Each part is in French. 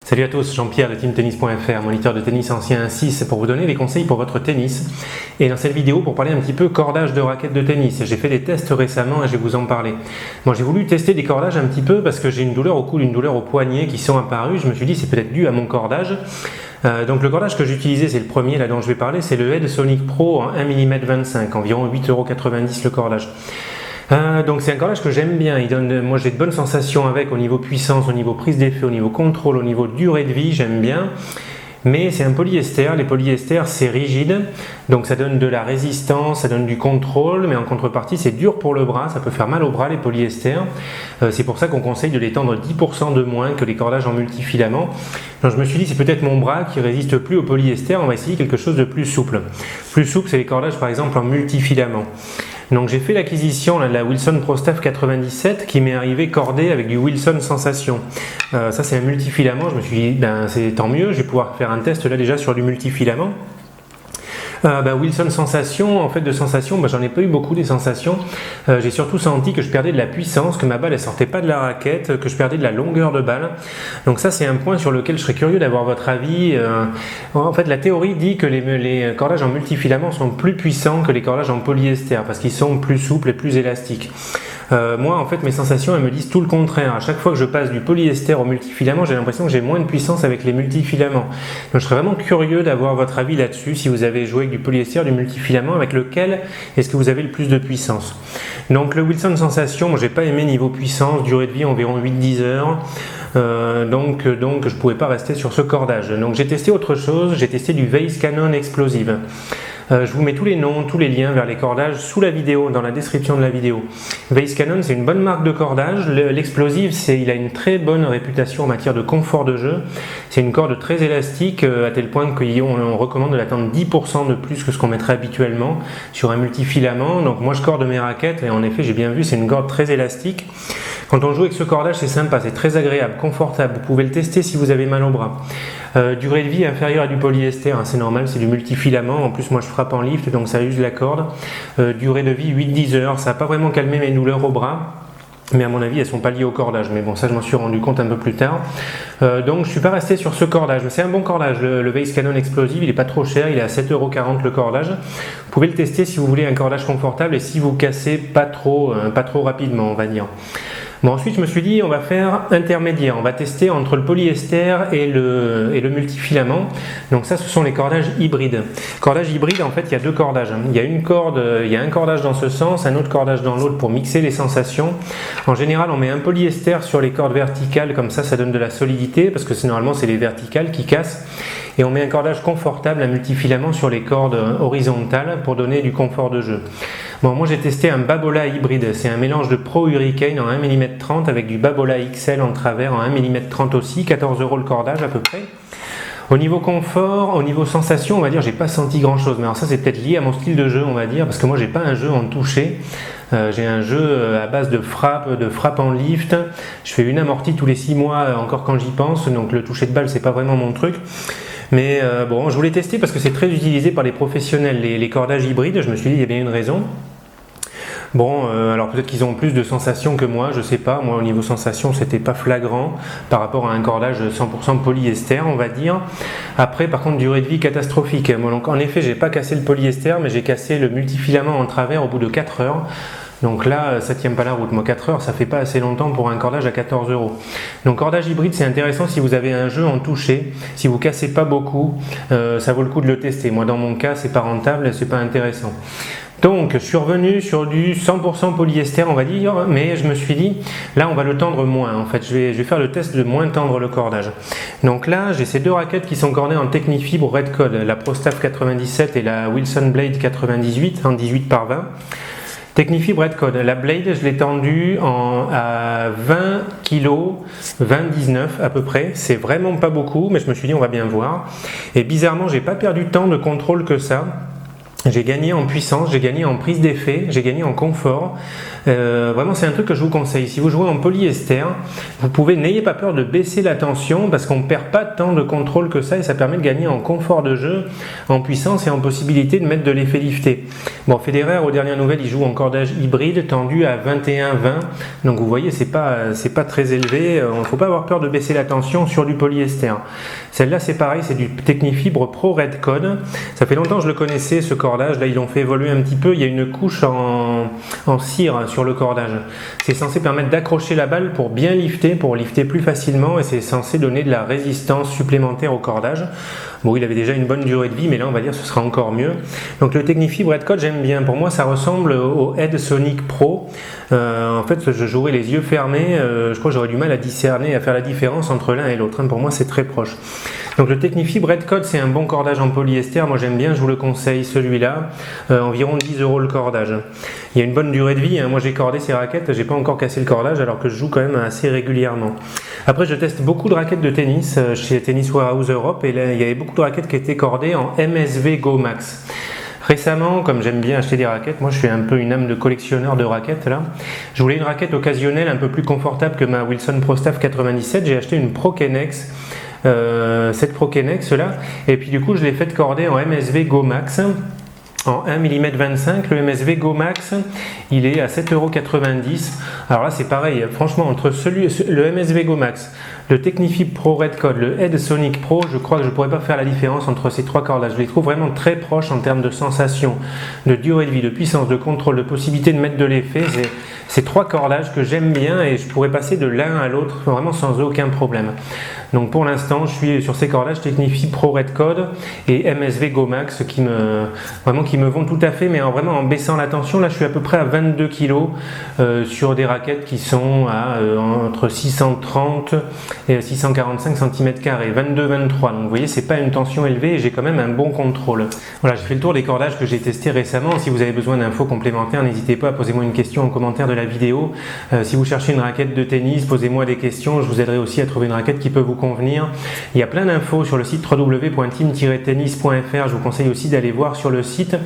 Salut à tous, Jean-Pierre de teamtennis.fr, moniteur de tennis ancien 6 pour vous donner des conseils pour votre tennis. Et dans cette vidéo, pour parler un petit peu cordage de raquettes de tennis. J'ai fait des tests récemment et je vais vous en parler. Moi, j'ai voulu tester des cordages un petit peu parce que j'ai une douleur au coude, une douleur au poignet qui sont apparues. Je me suis dit c'est peut-être dû à mon cordage. Donc le cordage que j'utilisais, c'est le premier là dont je vais parler, c'est le Head Sonic Pro en 1 mm 25, environ 8,90 € le cordage. Donc c'est un cordage que j'aime bien, moi j'ai de bonnes sensations avec au niveau puissance, au niveau prise d'effet, au niveau contrôle, au niveau durée de vie, j'aime bien. Mais c'est un polyester, les polyesters c'est rigide, donc ça donne de la résistance, ça donne du contrôle, mais en contrepartie c'est dur pour le bras, ça peut faire mal au bras les polyesters. C'est pour ça qu'on conseille de les tendre 10% de moins que les cordages en multifilament. Donc je me suis dit c'est peut-être mon bras qui résiste plus au polyester, on va essayer quelque chose de plus souple. Plus souple c'est les cordages par exemple en multifilament. Donc j'ai fait l'acquisition de la Wilson Pro Staff 97 qui m'est arrivé cordé avec du Wilson Sensation. Ça c'est un multifilament, je me suis dit c'est tant mieux, je vais pouvoir faire un test là déjà sur du multifilament. Wilson Sensation, en fait de sensations, j'en ai pas eu beaucoup des sensations. J'ai surtout senti que je perdais de la puissance, que ma balle elle sortait pas de la raquette, que je perdais de la longueur de balle. Donc ça c'est un point sur lequel je serais curieux d'avoir votre avis. En fait la théorie dit que les cordages en multifilament sont plus puissants que les cordages en polyester parce qu'ils sont plus souples et plus élastiques. Moi en fait mes sensations elles me disent tout le contraire. À chaque fois que je passe du polyester au multifilament, j'ai l'impression que j'ai moins de puissance avec les multifilaments. Donc je serais vraiment curieux d'avoir votre avis là-dessus, si vous avez joué avec du polyester, du multifilament, avec lequel est-ce que vous avez le plus de puissance. Donc le Wilson Sensation, moi j'ai pas aimé niveau puissance, durée de vie environ 8-10 heures. Donc je pouvais pas rester sur ce cordage. Donc j'ai testé autre chose, j'ai testé du Vase Cannon Explosive. Je vous mets tous les noms, tous les liens vers les cordages sous la vidéo, dans la description de la vidéo. Vase Cannon, c'est une bonne marque de cordage. L'explosive, il a une très bonne réputation en matière de confort de jeu. C'est une corde très élastique, à tel point qu'on recommande de la tendre 10% de plus que ce qu'on mettrait habituellement sur un multifilament. Donc moi je corde mes raquettes et en effet j'ai bien vu, c'est une corde très élastique. Quand on joue avec ce cordage, c'est sympa, c'est très agréable, confortable. Vous pouvez le tester si vous avez mal au bras. Durée de vie inférieure à du polyester, hein, c'est normal, c'est du multifilament. En plus, moi je frappe en lift, donc ça use la corde. Durée de vie 8-10 heures. Ça n'a pas vraiment calmé mes douleurs au bras. Mais à mon avis, elles ne sont pas liées au cordage. Mais bon, ça je m'en suis rendu compte un peu plus tard. Donc je ne suis pas resté sur ce cordage. C'est un bon cordage. Le Vase Cannon Explosive, il n'est pas trop cher. Il est à 7,40 € le cordage. Vous pouvez le tester si vous voulez un cordage confortable et si vous cassez pas trop rapidement, on va dire. Bon, ensuite, je me suis dit, on va faire intermédiaire. On va tester entre le polyester et le multifilament. Donc ça, ce sont les cordages hybrides. Cordage hybride, en fait, il y a deux cordages. Il y a un cordage dans ce sens, un autre cordage dans l'autre pour mixer les sensations. En général, on met un polyester sur les cordes verticales, comme ça donne de la solidité, parce que normalement, c'est les verticales qui cassent. Et on met un cordage confortable, un multifilament sur les cordes horizontales pour donner du confort de jeu. Bon, moi j'ai testé un Babola hybride, c'est un mélange de Pro Hurricane en 1 mm 30 avec du Babola XL en travers en 1 mm 30 aussi, 14 € le cordage à peu près. Au niveau confort, au niveau sensation, on va dire j'ai pas senti grand chose, mais alors ça c'est peut-être lié à mon style de jeu on va dire, parce que moi j'ai pas un jeu en toucher. J'ai un jeu à base de frappe en lift. Je fais une amortie tous les 6 mois encore quand j'y pense, donc le toucher de balle c'est pas vraiment mon truc. Mais bon, je voulais tester parce que c'est très utilisé par les professionnels, les cordages hybrides. Je me suis dit il y a bien une raison. Bon, alors peut-être qu'ils ont plus de sensations que moi, je sais pas. Moi, au niveau sensation, c'était pas flagrant par rapport à un cordage 100% polyester, on va dire. Après, par contre, durée de vie catastrophique. Moi, donc, en effet, j'ai pas cassé le polyester, mais j'ai cassé le multifilament en travers au bout de 4 heures. Donc là, ça tient pas la route. Moi, 4 heures, ça fait pas assez longtemps pour un cordage à 14 €. Donc, cordage hybride, c'est intéressant si vous avez un jeu en toucher. Si vous cassez pas beaucoup, ça vaut le coup de le tester. Moi, dans mon cas, c'est pas rentable, c'est pas intéressant. Donc, je suis revenu sur du 100% polyester, on va dire, mais je me suis dit, là, on va le tendre moins. En fait, je vais faire le test de moins tendre le cordage. Donc là, j'ai ces deux raquettes qui sont cordées en Technifibre Red Code, la Pro Staff 97 et la Wilson Blade 98 en 18 par 20. Technifibre Red Code, la Blade, je l'ai tendue à 20 kg, 20-19 à peu près. C'est vraiment pas beaucoup, mais je me suis dit, on va bien voir. Et bizarrement, j'ai pas perdu tant de contrôle que ça. J'ai gagné en puissance, j'ai gagné en prise d'effet, j'ai gagné en confort. Vraiment, c'est un truc que je vous conseille. Si vous jouez en polyester, n'ayez pas peur de baisser la tension parce qu'on ne perd pas tant de contrôle que ça et ça permet de gagner en confort de jeu, en puissance et en possibilité de mettre de l'effet lifté. Bon, Federer, aux dernières nouvelles, il joue en cordage hybride tendu à 21-20. Donc vous voyez, c'est pas très élevé. Il ne faut pas avoir peur de baisser la tension sur du polyester. Celle-là, c'est pareil, c'est du Technifibre Pro Red Code. Ça fait longtemps que je le connaissais, ce cordage. Là, ils l'ont fait évoluer un petit peu. Il y a une couche en cire sur le cordage. C'est censé permettre d'accrocher la balle pour bien lifter, pour lifter plus facilement et c'est censé donner de la résistance supplémentaire au cordage. Bon, il avait déjà une bonne durée de vie, mais là, on va dire que ce sera encore mieux. Donc, le Technifibre Red Code, j'aime bien. Pour moi, ça ressemble au Head Sonic Pro. En fait, je jouerais les yeux fermés. Je crois que j'aurais du mal à discerner, à faire la différence entre l'un et l'autre. Pour moi, c'est très proche. Donc, le Technifibre Red Code, c'est un bon cordage en polyester. Moi, j'aime bien, je vous le conseille, celui-là. Environ 10 € le cordage. Il y a une bonne durée de vie. Moi, j'ai cordé ces raquettes. J'ai pas encore cassé le cordage, alors que je joue quand même assez régulièrement. Après, je teste beaucoup de raquettes de tennis chez Tennis Warehouse Europe. Et là, il y avait beaucoup de raquettes qui étaient cordées en MSV Go Max. Récemment, comme j'aime bien acheter des raquettes, moi je suis un peu une âme de collectionneur de raquettes là. Je voulais une raquette occasionnelle un peu plus confortable que ma Wilson Pro Staff 97. J'ai acheté une Pro Kennex, cette Pro Kennex là, et puis du coup je l'ai faite corder en MSV Go Max. En 1 mm 25, le MSV Go Max, il est à 7,90 €. Alors là, c'est pareil, franchement, entre le MSV Go Max, le Technifibre Pro Red Code, le Head Sonic Pro, je crois que je ne pourrais pas faire la différence entre ces trois cordages. Je les trouve vraiment très proches en termes de sensation, de durée de vie, de puissance, de contrôle, de possibilité de mettre de l'effet. C'est trois cordages que j'aime bien et je pourrais passer de l'un à l'autre vraiment sans aucun problème. Donc pour l'instant, je suis sur ces cordages Technifibre Pro Red Code et MSV Go Max qui me vont tout à fait, mais vraiment en baissant la tension. Là, je suis à peu près à 22 kg sur des raquettes qui sont à entre 630 et 645 cm², 22-23. Donc vous voyez, c'est pas une tension élevée et j'ai quand même un bon contrôle. Voilà, j'ai fait le tour des cordages que j'ai testés récemment. Si vous avez besoin d'infos complémentaires, n'hésitez pas à poser moi une question en commentaire de la vidéo. Si vous cherchez une raquette de tennis, posez-moi des questions. Je vous aiderai aussi à trouver une raquette qui peut vous convenir. Il y a plein d'infos sur le site www.team-tennis.fr. Je vous conseille aussi d'aller voir sur le site.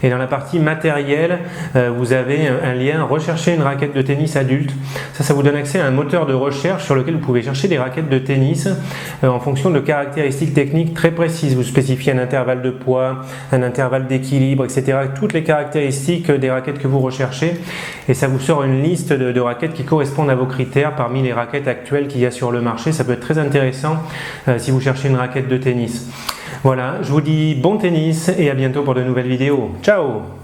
Et dans la partie matériel, vous avez un lien rechercher une raquette de tennis adulte. Ça vous donne accès à un moteur de recherche sur lequel vous pouvez chercher des raquettes de tennis en fonction de caractéristiques techniques très précises. Vous spécifiez un intervalle de poids, un intervalle d'équilibre, etc. Toutes les caractéristiques des raquettes que vous recherchez. Et ça vous sort une liste de raquettes qui correspondent à vos critères parmi les raquettes actuelles qu'il y a sur le marché. Ça peut être très intéressant si vous cherchez une raquette de tennis. Voilà, je vous dis bon tennis et à bientôt pour de nouvelles vidéos. Ciao!